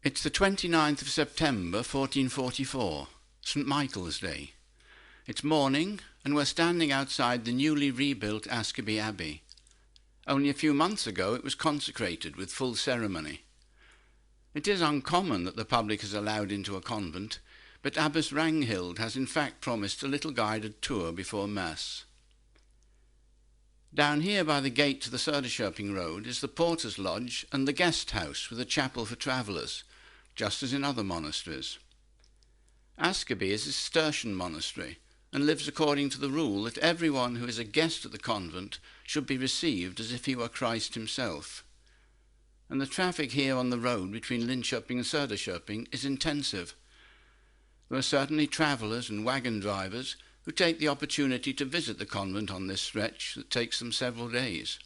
It's the 29th of September 1444, St. Michael's Day. It's morning, and we're standing outside the newly rebuilt Askeby Abbey. Only a few months ago it was consecrated with full ceremony. It is uncommon that the public is allowed into a convent, but Abbess Ragnhild has in fact promised a little guided tour before Mass. Down here by the gate to the Söderköping road is the porter's lodge and the guest house with a chapel for travellers, just as in other monasteries. Askeby is a Cistercian monastery and lives according to the rule that everyone who is a guest at the convent should be received as if he were Christ himself. And the traffic here on the road between Linköping and Söderköping is intensive. There are certainly travellers and wagon drivers who take the opportunity to visit the convent on this stretch that takes them several days.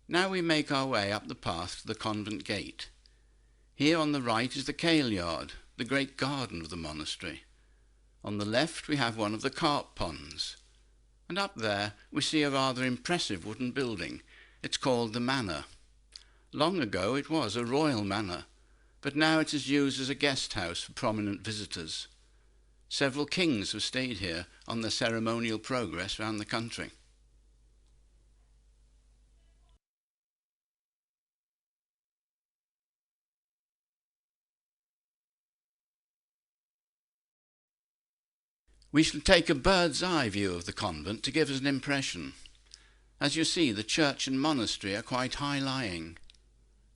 Now we make our way up the path to the convent gate. Here on the right is the kale yard, the great garden of the monastery. On the left we have one of the carp ponds. And up there we see a rather impressive wooden building. It's called the manor. Long ago it was a royal manor, but now it is used as a guest house for prominent visitors. Several kings have stayed here on their ceremonial progress round the country. We shall take a bird's eye view of the convent to give us an impression. As you see, the church and monastery are quite high-lying.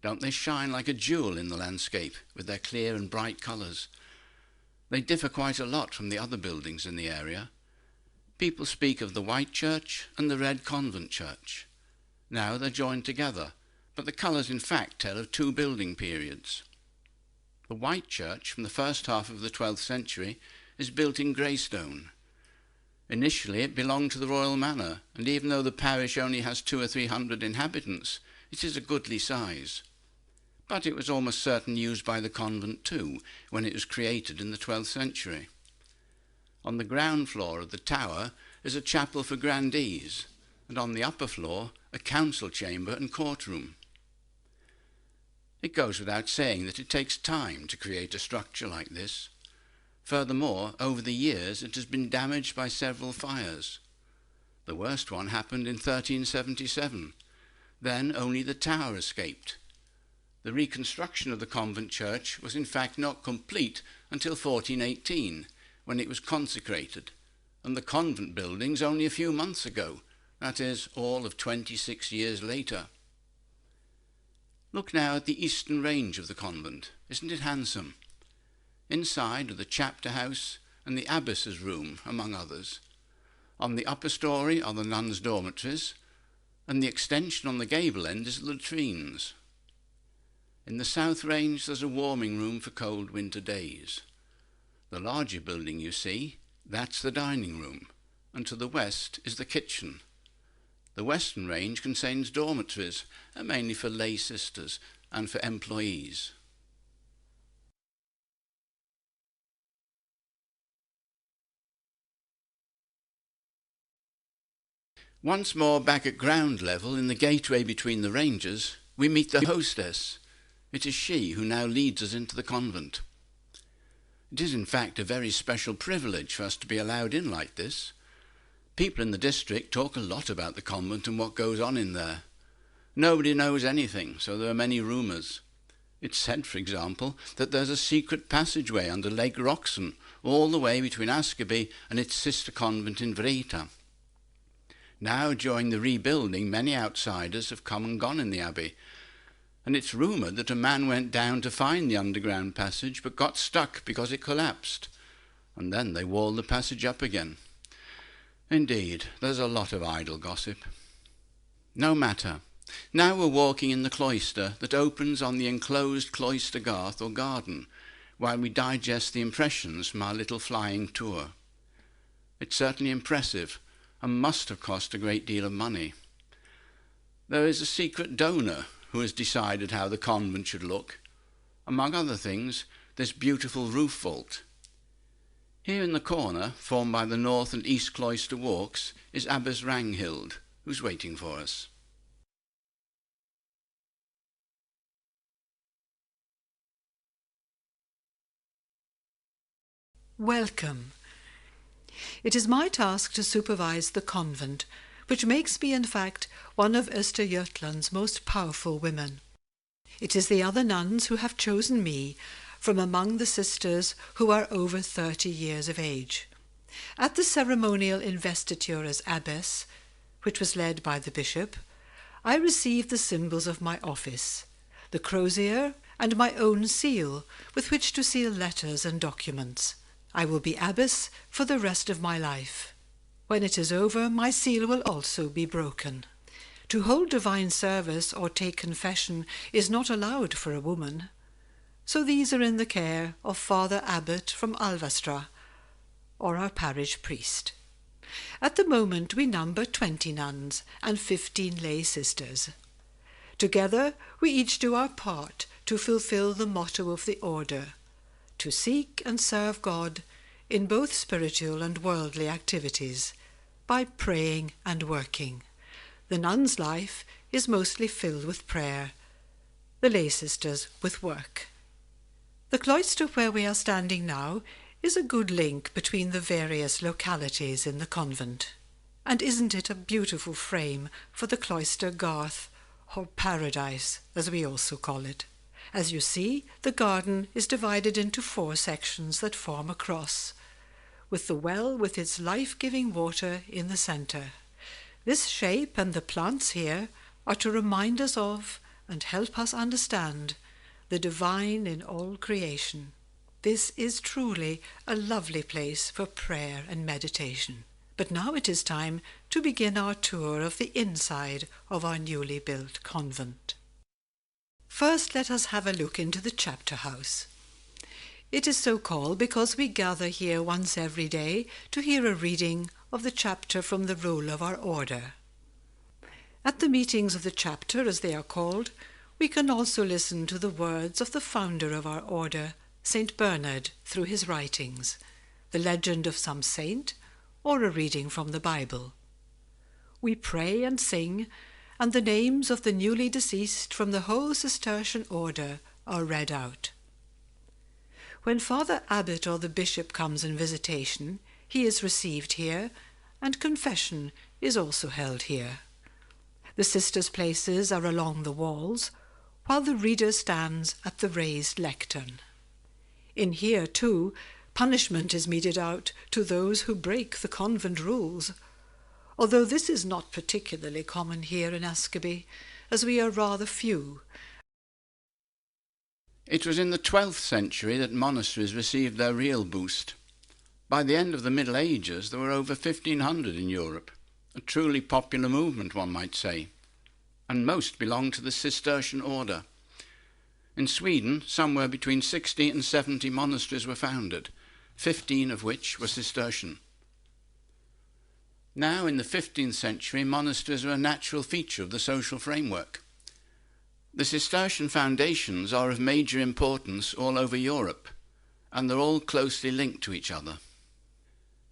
Don't they shine like a jewel in the landscape with their clear and bright colours? They differ quite a lot from the other buildings in the area. People speak of the white church and the red convent church. Now they're joined together, but the colours in fact tell of two building periods. The white church from the first half of the 12th century is built in grey stone. Initially it belonged to the royal manor, and even though the parish only has 200 or 300 inhabitants, it is a goodly size. But it was almost certainly used by the convent too, when it was created in the 12th century. On the ground floor of the tower is a chapel for grandees, and on the upper floor a council chamber and courtroom. It goes without saying that it takes time to create a structure like this. Furthermore, over the years it has been damaged by several fires. The worst one happened in 1377. Then only the tower escaped. The reconstruction of the convent church was in fact not complete until 1418, when it was consecrated, and the convent buildings only a few months ago, that is, all of 26 years later. Look now at the eastern range of the convent. Isn't it handsome? Inside are the chapter house and the abbess's room, among others. On the upper story are the nuns' dormitories, and the extension on the gable end is the latrines. In the south range there's a warming room for cold winter days. The larger building you see, that's the dining room, and to the west is the kitchen. The western range contains dormitories, mainly for lay sisters and for employees. Once more back at ground level, in the gateway between the ranges, we meet the hostess. It is she who now leads us into the convent. It is in fact a very special privilege for us to be allowed in like this. People in the district talk a lot about the convent and what goes on in there. Nobody knows anything, so there are many rumours. It's said, for example, that there's a secret passageway under Lake Roxen, all the way between Askeby and its sister convent in Vreta. Now, during the rebuilding, many outsiders have come and gone in the abbey, and it's rumoured that a man went down to find the underground passage but got stuck because it collapsed, and then they walled the passage up again. Indeed, there's a lot of idle gossip. No matter. Now we're walking in the cloister that opens on the enclosed cloister garth or garden, while we digest the impressions from our little flying tour. It's certainly impressive, and must have cost a great deal of money. There is a secret donor who has decided how the convent should look. Among other things, this beautiful roof vault. Here in the corner, formed by the north and east cloister walks, is Abbess Ragnhild, who's waiting for us. welcome. It is my task to supervise the convent, which makes me in fact one of Östergötland's most powerful women. It is the other nuns who have chosen me from among the sisters who are over 30 years of age. At the ceremonial investiture as abbess, which was led by the bishop, I received the symbols of my office, the crozier and my own seal with which to seal letters and documents. I will be abbess for the rest of my life. When it is over, my seal will also be broken. To hold divine service or take confession is not allowed for a woman. So these are in the care of Father Abbot from Alvastra, or our parish priest. At the moment we number 20 nuns and 15 lay sisters. Together we each do our part to fulfill the motto of the order, to seek and serve God in both spiritual and worldly activities, by praying and working. The nun's life is mostly filled with prayer, the lay sisters with work. The cloister where we are standing now is a good link between the various localities in the convent. And isn't it a beautiful frame for the cloister garth, or paradise, as we also call it? As you see, the garden is divided into 4 sections that form a cross, with the well with its life-giving water in the centre. This shape and the plants here are to remind us of and help us understand the divine in all creation. This is truly a lovely place for prayer and meditation. But now it is time to begin our tour of the inside of our newly built convent. First, let us have a look into the chapter house. It is so called because we gather here once every day to hear a reading of the chapter from the rule of our order. At the meetings of the chapter, as they are called, we can also listen to the words of the founder of our order, St. Bernard, through his writings, the legend of some saint, or a reading from the Bible. We pray and sing, and the names of the newly deceased from the whole Cistercian order are read out. When Father Abbot or the bishop comes in visitation, he is received here, and confession is also held here. The sisters' places are along the walls, while the reader stands at the raised lectern. In here, too, punishment is meted out to those who break the convent rules, although this is not particularly common here in Askeby, as we are rather few. It was in the 12th century that monasteries received their real boost. By the end of the Middle Ages there were over 1,500 in Europe, a truly popular movement, one might say, and most belonged to the Cistercian order. In Sweden, somewhere between 60 and 70 monasteries were founded, 15 of which were Cistercian. Now, in the 15th century, monasteries are a natural feature of the social framework. The Cistercian foundations are of major importance all over Europe, and they're all closely linked to each other.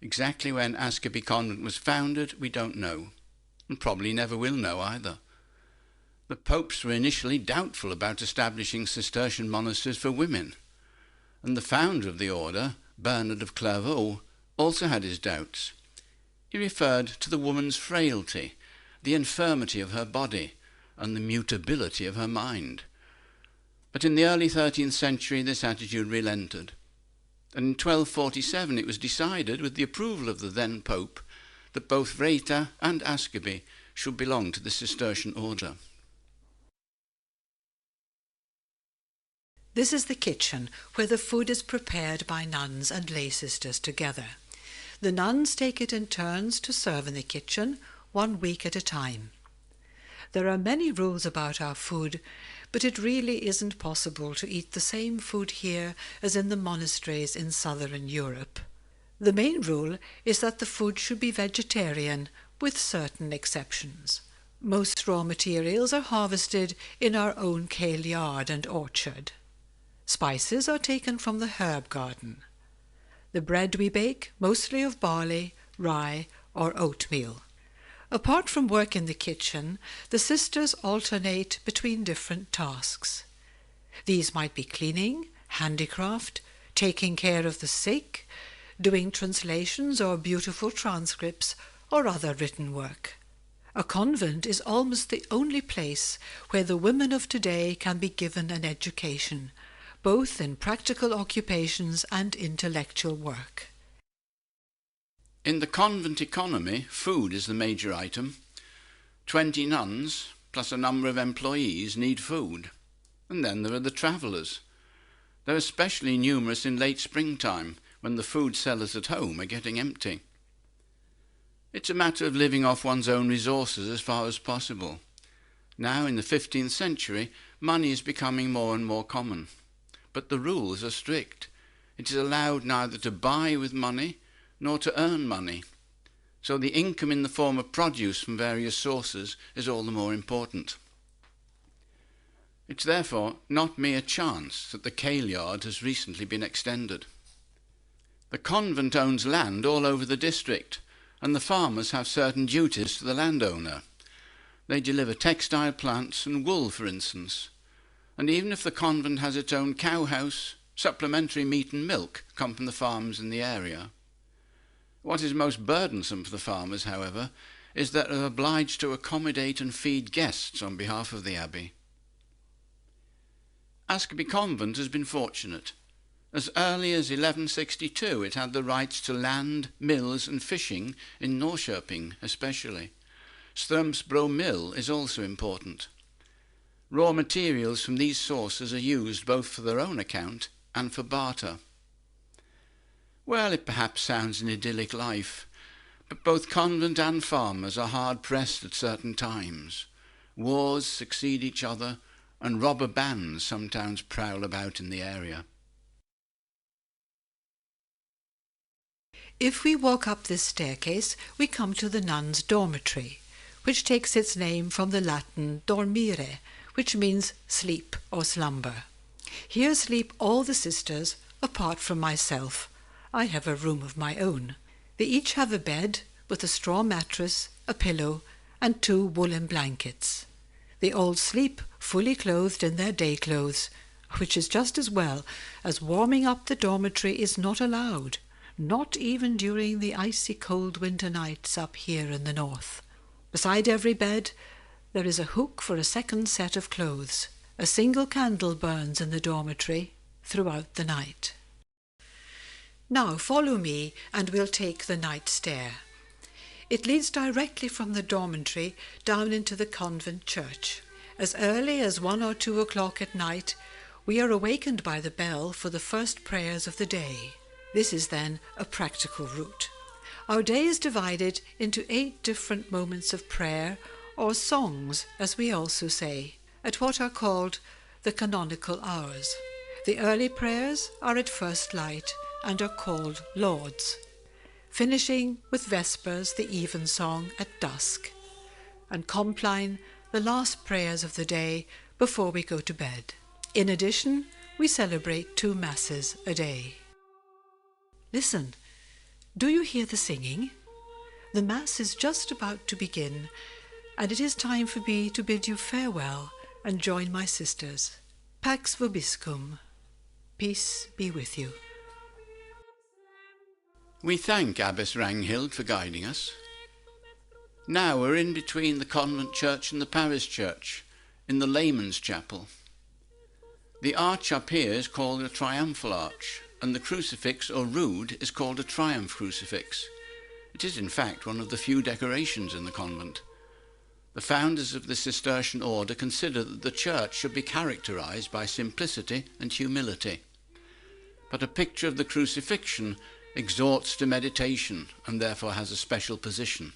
Exactly when Askeby Convent was founded, we don't know, and probably never will know either. The popes were initially doubtful about establishing Cistercian monasteries for women, and the founder of the order, Bernard of Clairvaux, also had his doubts. He referred to the woman's frailty, the infirmity of her body, and the mutability of her mind. But in the early 13th century this attitude relented, and in 1247 it was decided, with the approval of the then Pope, that both Vreta and Askeby should belong to the Cistercian order. This is the kitchen, where the food is prepared by nuns and lay sisters together. The nuns take it in turns to serve in the kitchen, 1 week at a time. There are many rules about our food, but it really isn't possible to eat the same food here as in the monasteries in southern Europe. The main rule is that the food should be vegetarian, with certain exceptions. Most raw materials are harvested in our own kale yard and orchard. Spices are taken from the herb garden. The bread we bake, mostly of barley, rye, or oatmeal. Apart from work in the kitchen, the sisters alternate between different tasks. These might be cleaning, handicraft, taking care of the sick, doing translations or beautiful transcripts or other written work. A convent is almost the only place where the women of today can be given an education, both in practical occupations and intellectual work. In the convent economy, food is the major item. 20 nuns, plus a number of employees, need food. And then there are the travellers. They're especially numerous in late springtime, when the food cellars at home are getting empty. It's a matter of living off one's own resources as far as possible. Now, in the 15th century, money is becoming more and more common. But the rules are strict. It is allowed neither to buy with money nor to earn money. So the income in the form of produce from various sources is all the more important. It's therefore not mere chance that the Kailyard has recently been extended. The convent owns land all over the district, and the farmers have certain duties to the landowner. They deliver textile plants and wool, for instance. And even if the convent has its own cowhouse, supplementary meat and milk come from the farms in the area. What is most burdensome for the farmers, however, is that they are obliged to accommodate and feed guests on behalf of the Abbey. Askeby Convent has been fortunate. As early as 1162 it had the rights to land, mills and fishing in Norrköping especially. Strömsbro Mill is also important. Raw materials from these sources are used both for their own account and for barter. Well, it perhaps sounds an idyllic life, but both convent and farmers are hard-pressed at certain times. Wars succeed each other, and robber bands sometimes prowl about in the area. If we walk up this staircase, we come to the nuns' dormitory, which takes its name from the Latin dormire, which means sleep or slumber. Here sleep all the sisters, apart from myself. I have a room of my own. They each have a bed with a straw mattress, a pillow, and 2 woolen blankets. They all sleep fully clothed in their day clothes, which is just as well, as warming up the dormitory is not allowed, not even during the icy cold winter nights up here in the north. Beside every bed there is a hook for a second set of clothes. A single candle burns in the dormitory throughout the night. Now follow me and we'll take the night stair. It leads directly from the dormitory down into the convent church. As early as 1 or 2 o'clock at night, we are awakened by the bell for the first prayers of the day. This is then a practical route. Our day is divided into 8 different moments of prayer, or songs, as we also say, at what are called the canonical hours. The early prayers are at first light and are called lauds, finishing with vespers, the evensong, at dusk, and compline, the last prayers of the day before we go to bed. In addition, we celebrate 2 masses a day. Listen, do you hear the singing? The Mass is just about to begin, and it is time for me to bid you farewell and join my sisters. Pax vobiscum. Peace be with you. We thank Abbess Ragnhild for guiding us. Now we're in between the convent church and the parish church, in the layman's chapel. The arch up here is called a triumphal arch, and the crucifix or rood is called a triumph crucifix. It is in fact one of the few decorations in the convent. The founders of the Cistercian order considered that the church should be characterized by simplicity and humility. But a picture of the crucifixion exhorts to meditation and therefore has a special position.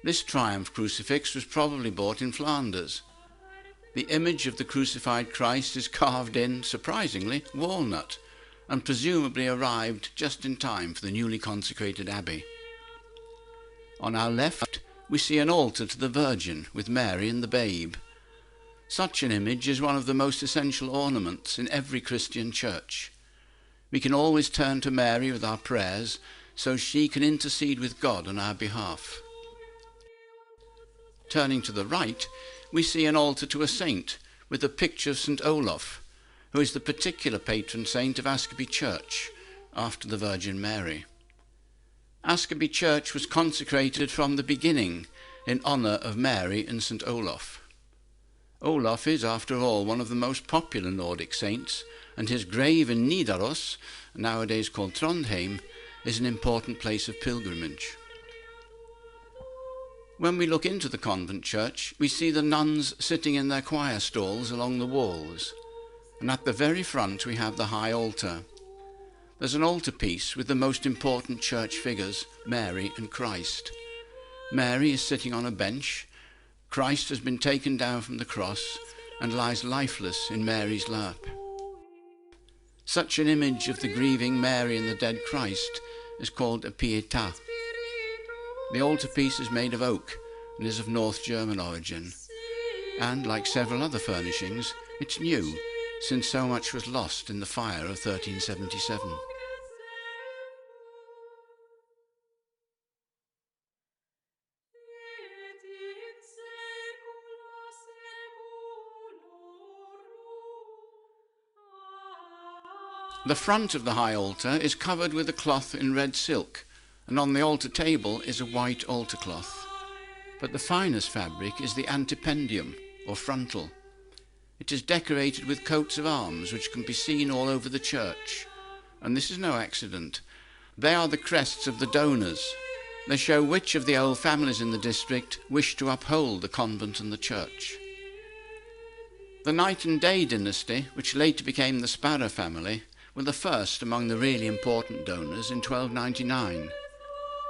This triumph crucifix was probably bought in Flanders. The image of the crucified Christ is carved in, surprisingly, walnut, and presumably arrived just in time for the newly consecrated abbey. On our left, we see an altar to the Virgin with Mary and the babe. Such an image is one of the most essential ornaments in every Christian church. We can always turn to Mary with our prayers, so she can intercede with God on our behalf. Turning to the right, we see an altar to a saint with a picture of St. Olaf, who is the particular patron saint of Askeby Church, after the Virgin Mary. Askeby Church was consecrated from the beginning in honour of Mary and St. Olaf. Olaf is, after all, one of the most popular Nordic saints, and his grave in Nidaros, nowadays called Trondheim, is an important place of pilgrimage. When we look into the convent church, we see the nuns sitting in their choir stalls along the walls, and at the very front we have the high altar. There's an altarpiece with the most important church figures, Mary and Christ. Mary is sitting on a bench. Christ has been taken down from the cross and lies lifeless in Mary's lap. Such an image of the grieving Mary and the dead Christ is called a pietà. The altarpiece is made of oak and is of North German origin, and, like several other furnishings, it's new, since so much was lost in the fire of 1377. The front of the high altar is covered with a cloth in red silk, and on the altar table is a white altar cloth. But the finest fabric is the antependium, or frontal. It is decorated with coats of arms which can be seen all over the church. And this is no accident. They are the crests of the donors. They show which of the old families in the district wish to uphold the convent and the church. The Night and Day dynasty, which later became the Sparrow family, were the first among the really important donors in 1299.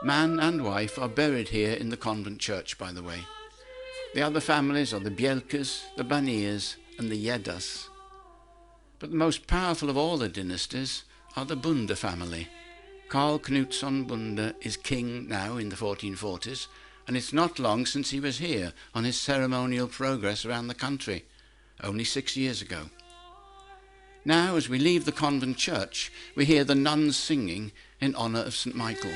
Man and wife are buried here in the convent church, by the way. The other families are the Bjelkes, the Baniers, and the Jeddas. But the most powerful of all the dynasties are the Bunde family. Karl Knutsson Bunde is king now in the 1440s, and it's not long since he was here on his ceremonial progress around the country, only 6 years ago. Now, as we leave the convent church, we hear the nuns singing in honour of St. Michael.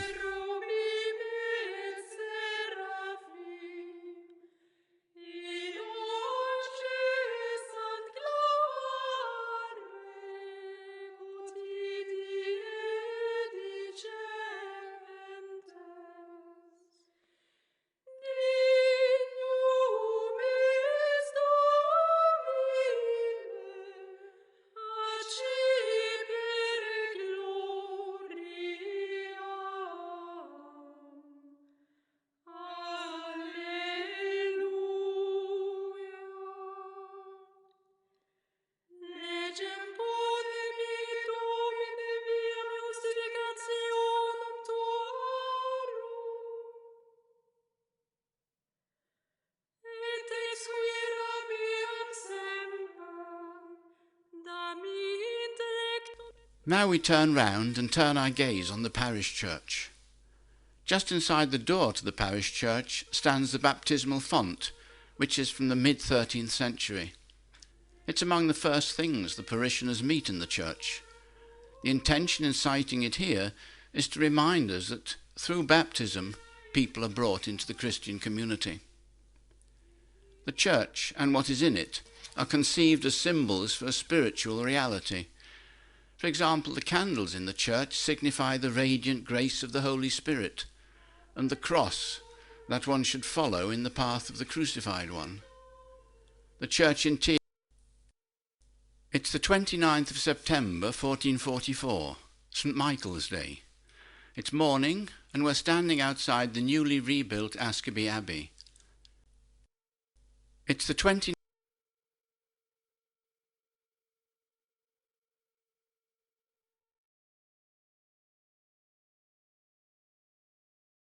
Now we turn round and turn our gaze on the parish church. Just inside the door to the parish church stands the baptismal font, which is from the mid-13th century. It's among the first things the parishioners meet in the church. The intention in citing it here is to remind us that through baptism people are brought into the Christian community. The church and what is in it are conceived as symbols for a spiritual reality. For example, the candles in the church signify the radiant grace of the Holy Spirit, and the cross that one should follow in the path of the crucified one. The church interior. It's the 29th of September 1444, St. Michael's Day. It's morning, and we're standing outside the newly rebuilt Askeby Abbey. It's the 29th